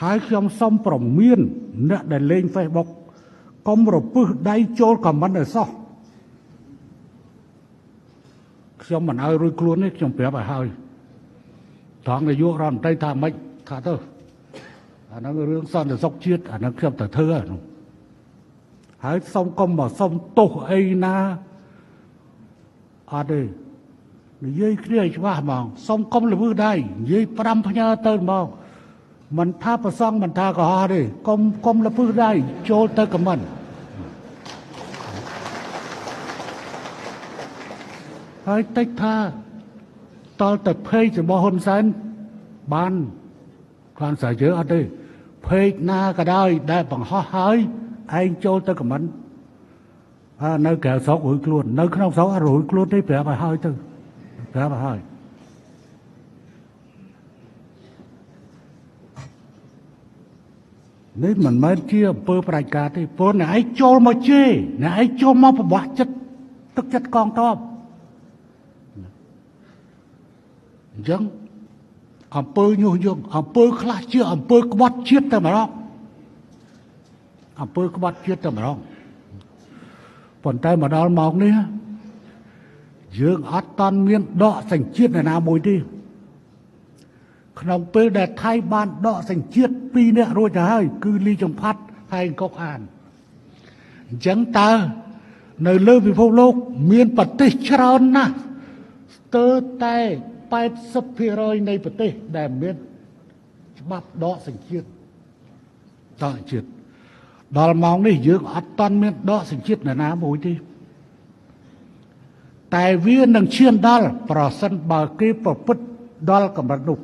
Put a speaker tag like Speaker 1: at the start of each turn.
Speaker 1: ហើយខ្ញុំសូមប្រមានអ្នកដែលលេង Facebook កុំរពឹសដៃចូលខមមិនឲ្យសោះខ្ញុំមិនឲ្យរួចខ្លួននេះខ្ញុំប្រាប់ឲ្យហើយត្រង់នាយករដ្ឋមន្ត្រីថាម៉េចថាទៅអាហ្នឹងរឿងសន្តិសុខជាតិអាហ្នឹងខ្ញុំទៅធ្វើហ្នឹងហើយសូមកុំមកសុំទោសអីណាអត់ទេនិយាយគ្នាឲ្យច្បាស់ហ្មងសូមកុំល្វើដៃនិយាយ5ផ្ញើទៅហ្មងមិនថាប្រសងមិនថាកុហកទេកុំល្វើដៃចូលទៅខមមិនហើយតិចថាតលទៅភេករបស់ហ៊ុនសែនបានគាត់ស្រាវជ្រាវអត់ទេភេកណាក៏ដោយដែលបង្ហោះហើយឯងចូលទៅខមមិននៅក្រៅស្រុករួយខ្លួននៅក្នុងស្រុកអត់រួយខ្លួនទេប្រាប់ឲ្យហើយទៅប្រាប់ឲ្យហើយនេះមិនមែនជាអំពើផ្ដាច់ការទេព្រោះអ្នកឯងចូលមកជេរអ្នកឯងចូលមកប្របាក់ចិត្តទឹកចិត្តកងទ័ពអញ្ចឹងអំពើញុះញង់អំពើខ្លះជាអំពើក្បត់ជាតិតែម្ដងអំពើក្បត់ជាតិតែម្ដងប៉ុន្តែមកដល់ម៉ោងនេះយើងអត់តាន់មានដកសញ្ជាតិណាមួយទេក្នុងពេលដែលថៃបានដកសញ្ជាតិ2នាក់រួចទៅហើយគឺលីចំផាត់ហើយកុកអានអញ្ចឹងតើនៅលើពិភពលោកមានប្រទេសច្រើនណាស់ស្ទើរតែ80% នៃប្រទេសដែលមានច្បាប់ដកសញ្ជាតិតើជាតិដល់ម៉ោងនេះយើងអត់តាន់មានដកសញ្ជាតិណាមួយទេតែវានឹងឈានដល់ប្រសិនបើគេប្រព្រឹត្តដល់កម្រិតនោះ